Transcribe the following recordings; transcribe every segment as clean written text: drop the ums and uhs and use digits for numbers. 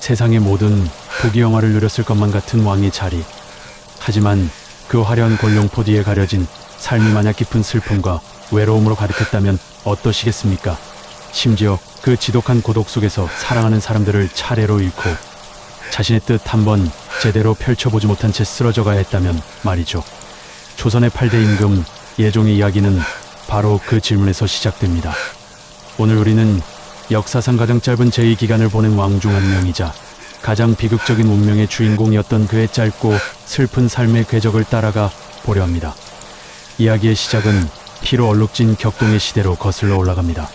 세상의 모든 부귀영화를 누렸을 것만 같은 왕의 자리. 하지만 그 화려한 골룡포 뒤에 가려진 삶이 만약 깊은 슬픔과 외로움으로 가득했다면 어떠시겠습니까? 심지어 그 지독한 고독 속에서 사랑하는 사람들을 차례로 잃고 자신의 뜻 한번 제대로 펼쳐보지 못한 채 쓰러져 가야 했다면 말이죠. 조선의 8대 임금 예종의 이야기는 바로 그 질문에서 시작됩니다. 오늘 우리는 역사상 가장 짧은 제2기간을 보낸 왕 중 한 명이자 가장 비극적인 운명의 주인공이었던 그의 짧고 슬픈 삶의 궤적을 따라가 보려 합니다. 이야기의 시작은 피로 얼룩진 격동의 시대로 거슬러 올라갑니다.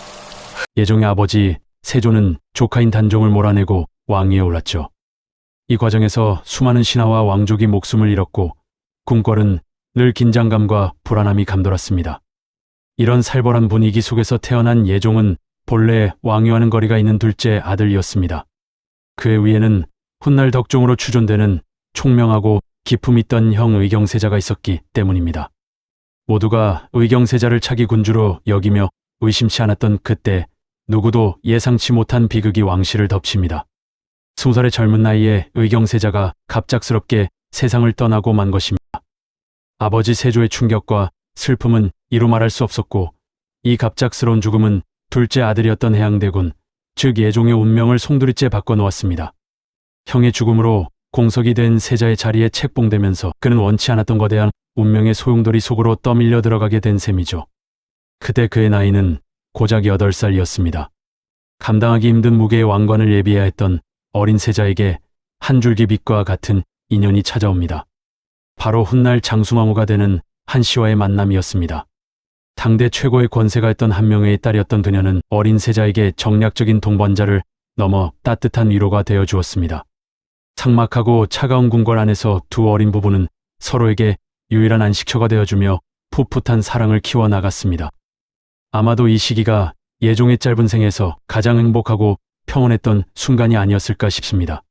예종의 아버지 세조는 조카인 단종을 몰아내고 왕위에 올랐죠. 이 과정에서 수많은 신하와 왕족이 목숨을 잃었고 궁궐은 늘 긴장감과 불안함이 감돌았습니다. 이런 살벌한 분위기 속에서 태어난 예종은 본래 왕위와는 거리가 있는 둘째 아들이었습니다. 그의 위에는 훗날 덕종으로 추존되는 총명하고 기품 있던 형 의경세자가 있었기 때문입니다. 모두가 의경세자를 차기 군주로 여기며 의심치 않았던 그때 누구도 예상치 못한 비극이 왕실을 덮칩니다. 20살의 젊은 나이에 의경세자가 갑작스럽게 세상을 떠나고 만 것입니다. 아버지 세조의 충격과 슬픔은 이루 말할 수 없었고 이 갑작스러운 죽음은 둘째 아들이었던 해양대군, 즉 예종의 운명을 송두리째 바꿔놓았습니다. 형의 죽음으로 공석이 된 세자의 자리에 책봉되면서 그는 원치 않았던 거대한 운명의 소용돌이 속으로 떠밀려 들어가게 된 셈이죠. 그때 그의 나이는 고작 8살이었습니다. 감당하기 힘든 무게의 왕관을 예비해야 했던 어린 세자에게 한 줄기 빛과 같은 인연이 찾아옵니다. 바로 훗날 장수왕후가 되는 한씨와의 만남이었습니다. 당대 최고의 권세가 있던 한명회의 딸이었던 그녀는 어린 세자에게 정략적인 동반자를 넘어 따뜻한 위로가 되어 주었습니다. 삭막하고 차가운 궁궐 안에서 두 어린 부부는 서로에게 유일한 안식처가 되어주며 풋풋한 사랑을 키워나갔습니다. 아마도 이 시기가 예종의 짧은 생에서 가장 행복하고 평온했던 순간이 아니었을까 싶습니다.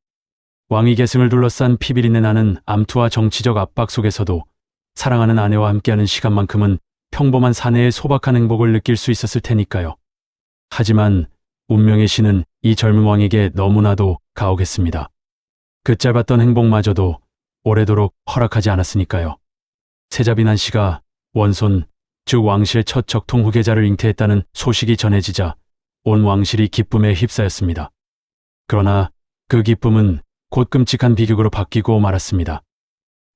왕위 계승을 둘러싼 피비린내 나는 암투와 정치적 압박 속에서도 사랑하는 아내와 함께하는 시간만큼은 평범한 사내의 소박한 행복을 느낄 수 있었을 테니까요. 하지만 운명의 신은 이 젊은 왕에게 너무나도 가혹했습니다. 그 짧았던 행복마저도 오래도록 허락하지 않았으니까요. 세자빈 한씨가 원손, 즉 왕실의 첫 적통 후계자를 잉태했다는 소식이 전해지자 온 왕실이 기쁨에 휩싸였습니다. 그러나 그 기쁨은 곧 끔찍한 비극으로 바뀌고 말았습니다.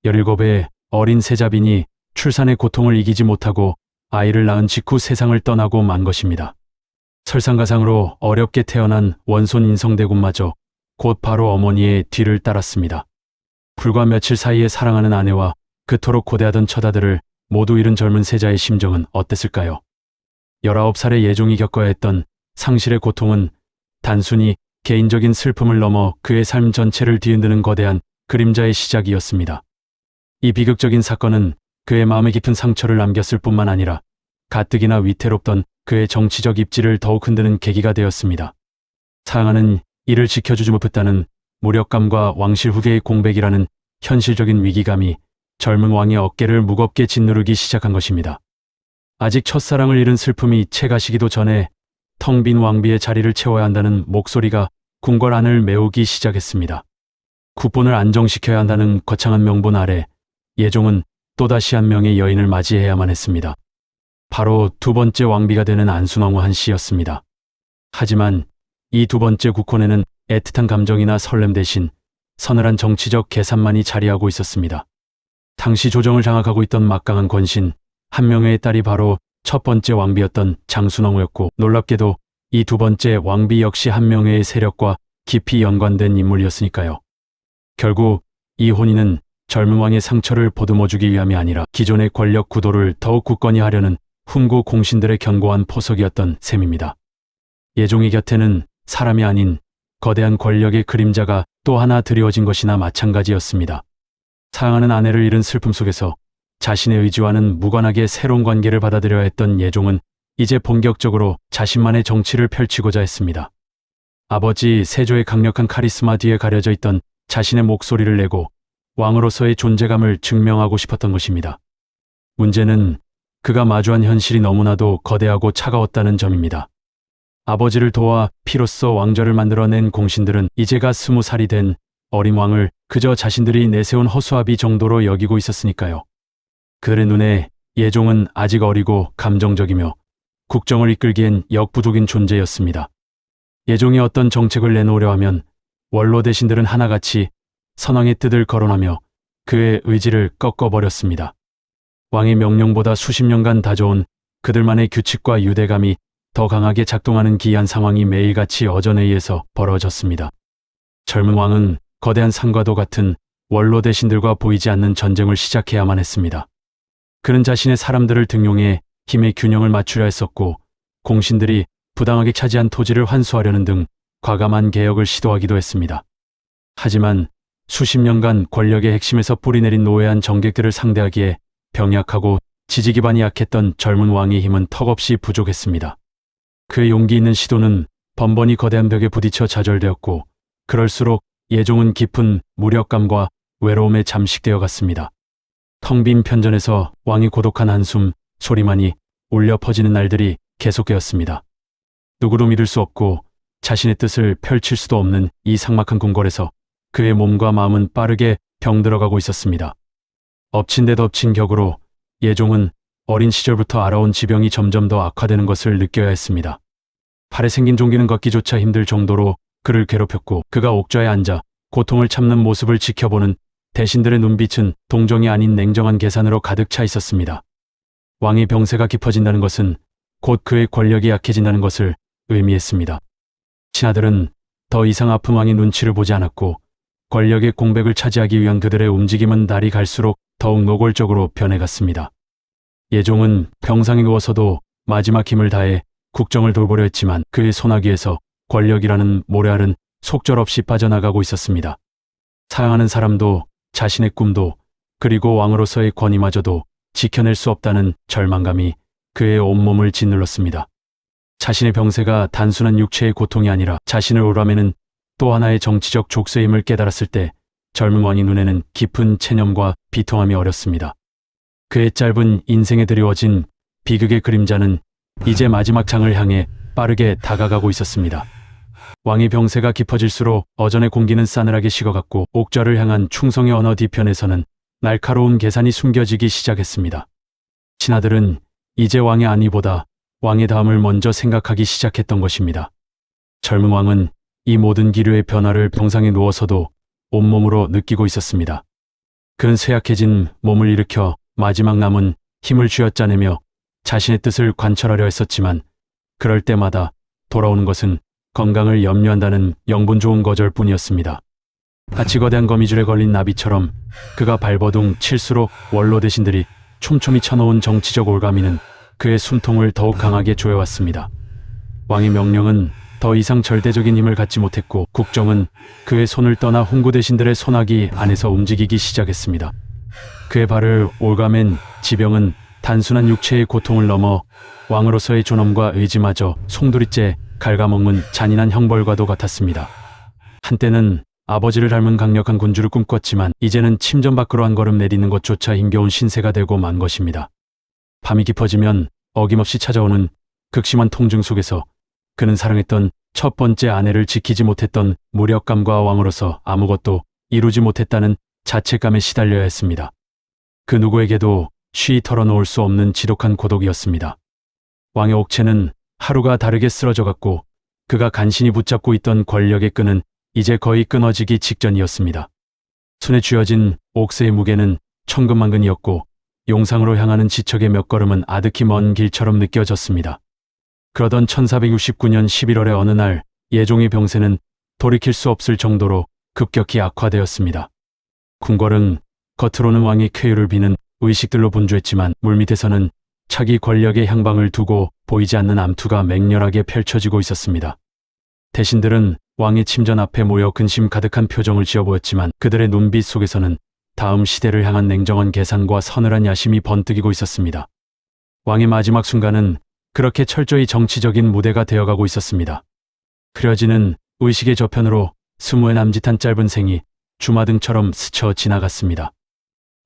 17의 어린 세자빈이 출산의 고통을 이기지 못하고 아이를 낳은 직후 세상을 떠나고 만 것입니다. 설상가상으로 어렵게 태어난 원손 인성대군마저 곧 바로 어머니의 뒤를 따랐습니다. 불과 며칠 사이에 사랑하는 아내와 그토록 고대하던 처자들을 모두 잃은 젊은 세자의 심정은 어땠을까요? 19살의 예종이 겪어야 했던 상실의 고통은 단순히 개인적인 슬픔을 넘어 그의 삶 전체를 뒤흔드는 거대한 그림자의 시작이었습니다. 이 비극적인 사건은 그의 마음에 깊은 상처를 남겼을 뿐만 아니라 가뜩이나 위태롭던 그의 정치적 입지를 더욱 흔드는 계기가 되었습니다. 사랑하는 이를 지켜주지 못했다는 무력감과 왕실 후계의 공백이라는 현실적인 위기감이 젊은 왕의 어깨를 무겁게 짓누르기 시작한 것입니다. 아직 첫사랑을 잃은 슬픔이 채가시기도 전에 텅 빈 왕비의 자리를 채워야 한다는 목소리가 궁궐 안을 메우기 시작했습니다. 국본을 안정시켜야 한다는 거창한 명분 아래 예종은 또다시 한 명의 여인을 맞이해야만 했습니다. 바로 두 번째 왕비가 되는 안순왕후 한씨였습니다. 하지만 이 두 번째 국혼에는 애틋한 감정이나 설렘 대신 서늘한 정치적 계산만이 자리하고 있었습니다. 당시 조정을 장악하고 있던 막강한 권신 한명회의 딸이 바로 첫 번째 왕비였던 장순왕후였고, 놀랍게도 이 두 번째 왕비 역시 한명회의 세력과 깊이 연관된 인물이었으니까요. 결국 이 혼인은 젊은 왕의 상처를 보듬어주기 위함이 아니라 기존의 권력 구도를 더욱 굳건히 하려는 훈구 공신들의 견고한 포석이었던 셈입니다. 예종의 곁에는 사람이 아닌 거대한 권력의 그림자가 또 하나 드리워진 것이나 마찬가지였습니다. 사랑하는 아내를 잃은 슬픔 속에서 자신의 의지와는 무관하게 새로운 관계를 받아들여야 했던 예종은 이제 본격적으로 자신만의 정치를 펼치고자 했습니다. 아버지 세조의 강력한 카리스마 뒤에 가려져 있던 자신의 목소리를 내고 왕으로서의 존재감을 증명하고 싶었던 것입니다. 문제는 그가 마주한 현실이 너무나도 거대하고 차가웠다는 점입니다. 아버지를 도와 피로써 왕좌를 만들어낸 공신들은 이제가 20살이 된 어린 왕을 그저 자신들이 내세운 허수아비 정도로 여기고 있었으니까요. 그들의 눈에 예종은 아직 어리고 감정적이며 국정을 이끌기엔 역부족인 존재였습니다. 예종이 어떤 정책을 내놓으려 하면 원로 대신들은 하나같이 선왕의 뜻을 거론하며 그의 의지를 꺾어버렸습니다. 왕의 명령보다 수십 년간 다져온 그들만의 규칙과 유대감이 더 강하게 작동하는 기이한 상황이 매일같이 어전회의에서 벌어졌습니다. 젊은 왕은 거대한 산과도 같은 원로 대신들과 보이지 않는 전쟁을 시작해야만 했습니다. 그는 자신의 사람들을 등용해 힘의 균형을 맞추려 했었고, 공신들이 부당하게 차지한 토지를 환수하려는 등 과감한 개혁을 시도하기도 했습니다. 하지만 수십 년간 권력의 핵심에서 뿌리내린 노예한 정객들을 상대하기에 병약하고 지지 기반이 약했던 젊은 왕의 힘은 턱없이 부족했습니다. 그의 용기 있는 시도는 번번이 거대한 벽에 부딪혀 좌절되었고, 그럴수록 예종은 깊은 무력감과 외로움에 잠식되어 갔습니다. 텅 빈 편전에서 왕이 고독한 한숨 소리만이 울려 퍼지는 날들이 계속되었습니다. 누구도 믿을 수 없고 자신의 뜻을 펼칠 수도 없는 이 삭막한 궁궐에서 그의 몸과 마음은 빠르게 병들어가고 있었습니다. 엎친 데 덮친 격으로 예종은 어린 시절부터 알아온 지병이 점점 더 악화되는 것을 느껴야 했습니다. 팔에 생긴 종기는 걷기조차 힘들 정도로 그를 괴롭혔고, 그가 옥좌에 앉아 고통을 참는 모습을 지켜보는 대신들의 눈빛은 동정이 아닌 냉정한 계산으로 가득 차 있었습니다. 왕의 병세가 깊어진다는 것은 곧 그의 권력이 약해진다는 것을 의미했습니다. 신하들은 더 이상 아픈 왕의 눈치를 보지 않았고, 권력의 공백을 차지하기 위한 그들의 움직임은 날이 갈수록 더욱 노골적으로 변해갔습니다. 예종은 병상에 누워서도 마지막 힘을 다해 국정을 돌보려 했지만 그의 소나기에서 권력이라는 모래알은 속절없이 빠져나가고 있었습니다. 사랑하는 사람도 자신의 꿈도 그리고 왕으로서의 권위마저도 지켜낼 수 없다는 절망감이 그의 온몸을 짓눌렀습니다. 자신의 병세가 단순한 육체의 고통이 아니라 자신을 오라매는 또 하나의 정치적 족쇄임을 깨달았을 때 젊은 왕의 눈에는 깊은 체념과 비통함이 어렸습니다. 그의 짧은 인생에 드리워진 비극의 그림자는 이제 마지막 장을 향해 빠르게 다가가고 있었습니다. 왕의 병세가 깊어질수록 어전의 공기는 싸늘하게 식어갔고, 옥좌를 향한 충성의 언어 뒤편에서는 날카로운 계산이 숨겨지기 시작했습니다. 신하들은 이제 왕의 안위보다 왕의 다음을 먼저 생각하기 시작했던 것입니다. 젊은 왕은 이 모든 기류의 변화를 병상에 누워서도 온몸으로 느끼고 있었습니다. 그는 쇠약해진 몸을 일으켜 마지막 남은 힘을 쥐어짜내며 자신의 뜻을 관철하려 했었지만, 그럴 때마다 돌아오는 것은 건강을 염려한다는 영분 좋은 거절뿐이었습니다. 마치 거대한 거미줄에 걸린 나비처럼 그가 발버둥 칠수록 원로 대신들이 촘촘히 쳐놓은 정치적 올가미는 그의 숨통을 더욱 강하게 조여왔습니다. 왕의 명령은 더 이상 절대적인 힘을 갖지 못했고, 국정은 그의 손을 떠나 훈구 대신들의 손아귀 안에서 움직이기 시작했습니다. 그의 발을 올가맨 지병은 단순한 육체의 고통을 넘어 왕으로서의 존엄과 의지마저 송두리째 갉아먹는 잔인한 형벌과도 같았습니다. 한때는 아버지를 닮은 강력한 군주를 꿈꿨지만 이제는 침전 밖으로 한 걸음 내딛는 것조차 힘겨운 신세가 되고 만 것입니다. 밤이 깊어지면 어김없이 찾아오는 극심한 통증 속에서 그는 사랑했던 첫 번째 아내를 지키지 못했던 무력감과 왕으로서 아무것도 이루지 못했다는 자책감에 시달려야 했습니다. 그 누구에게도 쉬이 털어놓을 수 없는 지독한 고독이었습니다. 왕의 옥체는 하루가 다르게 쓰러져갔고, 그가 간신히 붙잡고 있던 권력의 끈은 이제 거의 끊어지기 직전이었습니다. 손에 쥐어진 옥새의 무게는 천근만근이었고, 용상으로 향하는 지척의 몇 걸음은 아득히 먼 길처럼 느껴졌습니다. 그러던 1469년 11월의 어느 날, 예종의 병세는 돌이킬 수 없을 정도로 급격히 악화되었습니다. 궁궐은 겉으로는 왕의 쾌유를 비는 의식들로 분주했지만 물밑에서는 차기 권력의 향방을 두고 보이지 않는 암투가 맹렬하게 펼쳐지고 있었습니다. 대신들은 왕의 침전 앞에 모여 근심 가득한 표정을 지어 보였지만 그들의 눈빛 속에서는 다음 시대를 향한 냉정한 계산과 서늘한 야심이 번뜩이고 있었습니다. 왕의 마지막 순간은 그렇게 철저히 정치적인 무대가 되어가고 있었습니다. 흐려지는 의식의 저편으로 20의 남짓한 짧은 생이 주마등처럼 스쳐 지나갔습니다.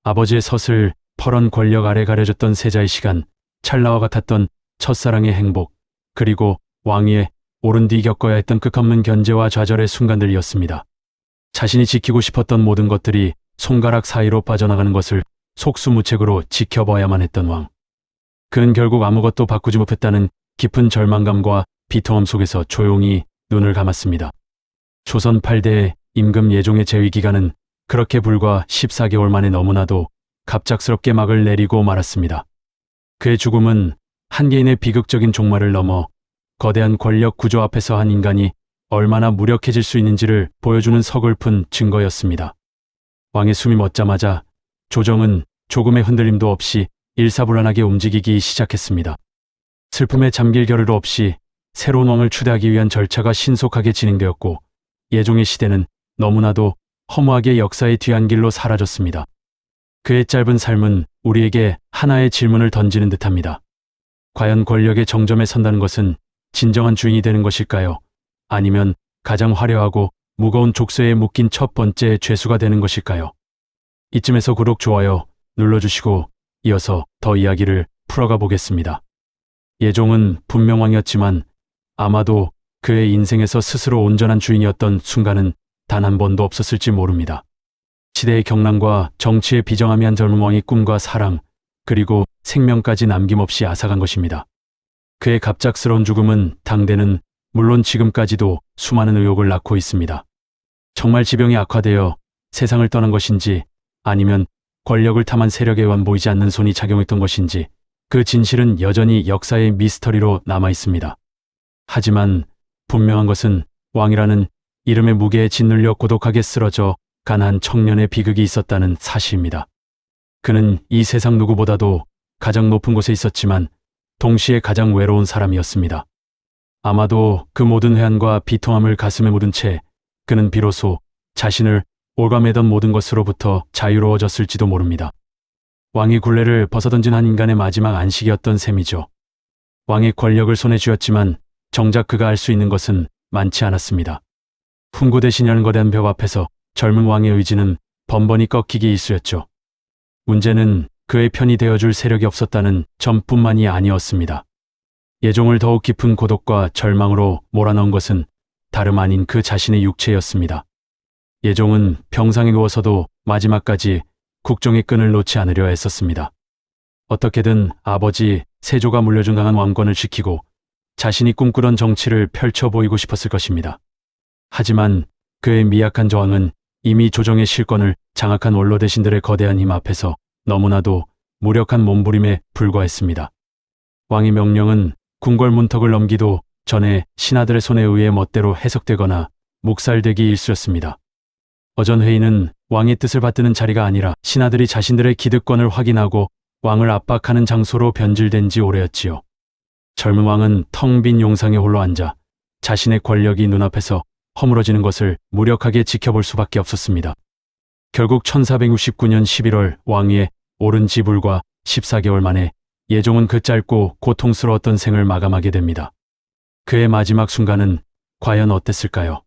아버지의 서슬 퍼런 권력 아래 가려졌던 세자의 시간, 찰나와 같았던 첫사랑의 행복, 그리고 왕위의 오른 뒤 겪어야 했던 끝없는 견제와 좌절의 순간들이었습니다. 자신이 지키고 싶었던 모든 것들이 손가락 사이로 빠져나가는 것을 속수무책으로 지켜봐야만 했던 왕. 그는 결국 아무것도 바꾸지 못했다는 깊은 절망감과 비통함 속에서 조용히 눈을 감았습니다. 조선 8대 임금 예종의 재위 기간은 그렇게 불과 14개월 만에 너무나도 갑작스럽게 막을 내리고 말았습니다. 그의 죽음은 한 개인의 비극적인 종말을 넘어 거대한 권력 구조 앞에서 한 인간이 얼마나 무력해질 수 있는지를 보여주는 서글픈 증거였습니다. 왕의 숨이 멎자마자 조정은 조금의 흔들림도 없이 일사불란하게 움직이기 시작했습니다. 슬픔에 잠길 겨를도 없이 새로운 왕을 추대하기 위한 절차가 신속하게 진행되었고 예종의 시대는 너무나도 허무하게 역사의 뒤안길로 사라졌습니다. 그의 짧은 삶은 우리에게 하나의 질문을 던지는 듯합니다. 과연 권력의 정점에 선다는 것은 진정한 주인이 되는 것일까요? 아니면 가장 화려하고 무거운 족쇄에 묶인 첫 번째 죄수가 되는 것일까요? 이쯤에서 구독, 좋아요 눌러주시고 이어서 더 이야기를 풀어가 보겠습니다. 예종은 분명 왕이었지만 아마도 그의 인생에서 스스로 온전한 주인이었던 순간은 단 한 번도 없었을지 모릅니다. 시대의 경랑과 정치의 비정함이 한 젊은 왕의 꿈과 사랑, 그리고 생명까지 남김없이 앗아간 것입니다. 그의 갑작스러운 죽음은 당대는 물론 지금까지도 수많은 의혹을 낳고 있습니다. 정말 지병이 악화되어 세상을 떠난 것인지 아니면 권력을 탐한 세력에 의한 보이지 않는 손이 작용했던 것인지 그 진실은 여전히 역사의 미스터리로 남아 있습니다. 하지만 분명한 것은 왕이라는 이름의 무게에 짓눌려 고독하게 쓰러져 간 한 청년의 비극이 있었다는 사실입니다. 그는 이 세상 누구보다도 가장 높은 곳에 있었지만 동시에 가장 외로운 사람이었습니다. 아마도 그 모든 회한과 비통함을 가슴에 묻은 채 그는 비로소 자신을 올가매던 모든 것으로부터 자유로워졌을지도 모릅니다. 왕의 굴레를 벗어던진 한 인간의 마지막 안식이었던 셈이죠. 왕의 권력을 손에 쥐었지만 정작 그가 알 수 있는 것은 많지 않았습니다. 훈구대신이라는 거대한 벽 앞에서 젊은 왕의 의지는 번번이 꺾이기 일쑤였죠. 문제는 그의 편이 되어줄 세력이 없었다는 점뿐만이 아니었습니다. 예종을 더욱 깊은 고독과 절망으로 몰아넣은 것은 다름 아닌 그 자신의 육체였습니다. 예종은 병상에 누워서도 마지막까지 국정의 끈을 놓지 않으려 애썼습니다. 어떻게든 아버지 세조가 물려준 강한 왕권을 지키고 자신이 꿈꾸던 정치를 펼쳐 보이고 싶었을 것입니다. 하지만 그의 미약한 저항은 이미 조정의 실권을 장악한 원로 대신들의 거대한 힘 앞에서 너무나도 무력한 몸부림에 불과했습니다. 왕의 명령은 궁궐 문턱을 넘기도 전에 신하들의 손에 의해 멋대로 해석되거나 묵살되기 일쑤였습니다. 어전 회의는 왕의 뜻을 받드는 자리가 아니라 신하들이 자신들의 기득권을 확인하고 왕을 압박하는 장소로 변질된 지 오래였지요. 젊은 왕은 텅 빈 용상에 홀로 앉아 자신의 권력이 눈앞에서 허물어지는 것을 무력하게 지켜볼 수밖에 없었습니다. 결국 1469년 11월 왕위에 오른 지 불과 14개월 만에 예종은 그 짧고 고통스러웠던 생을 마감하게 됩니다. 그의 마지막 순간은 과연 어땠을까요?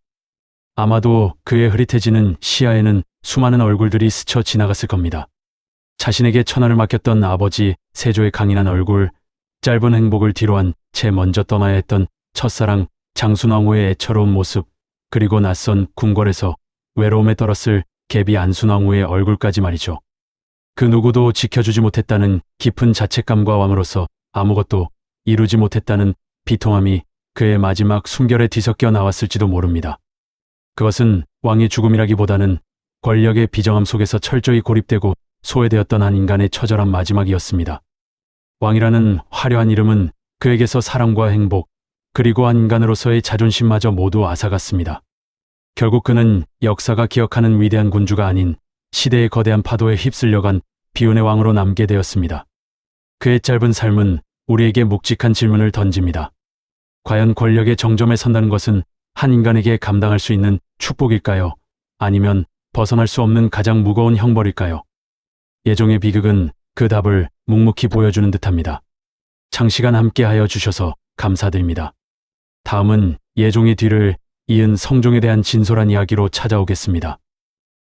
아마도 그의 흐릿해지는 시야에는 수많은 얼굴들이 스쳐 지나갔을 겁니다. 자신에게 천하를 맡겼던 아버지 세조의 강인한 얼굴, 짧은 행복을 뒤로한 채 먼저 떠나야 했던 첫사랑 장순왕후의 애처로운 모습, 그리고 낯선 궁궐에서 외로움에 떨었을 계비 안순왕후의 얼굴까지 말이죠. 그 누구도 지켜주지 못했다는 깊은 자책감과 왕으로서 아무것도 이루지 못했다는 비통함이 그의 마지막 숨결에 뒤섞여 나왔을지도 모릅니다. 그것은 왕의 죽음이라기보다는 권력의 비정함 속에서 철저히 고립되고 소외되었던 한 인간의 처절한 마지막이었습니다. 왕이라는 화려한 이름은 그에게서 사랑과 행복, 그리고 한 인간으로서의 자존심마저 모두 앗아갔습니다. 결국 그는 역사가 기억하는 위대한 군주가 아닌 시대의 거대한 파도에 휩쓸려간 비운의 왕으로 남게 되었습니다. 그의 짧은 삶은 우리에게 묵직한 질문을 던집니다. 과연 권력의 정점에 선다는 것은 한 인간에게 감당할 수 있는 축복일까요? 아니면 벗어날 수 없는 가장 무거운 형벌일까요? 예종의 비극은 그 답을 묵묵히 보여주는 듯합니다. 장시간 함께하여 주셔서 감사드립니다. 다음은 예종의 뒤를 이은 성종에 대한 진솔한 이야기로 찾아오겠습니다.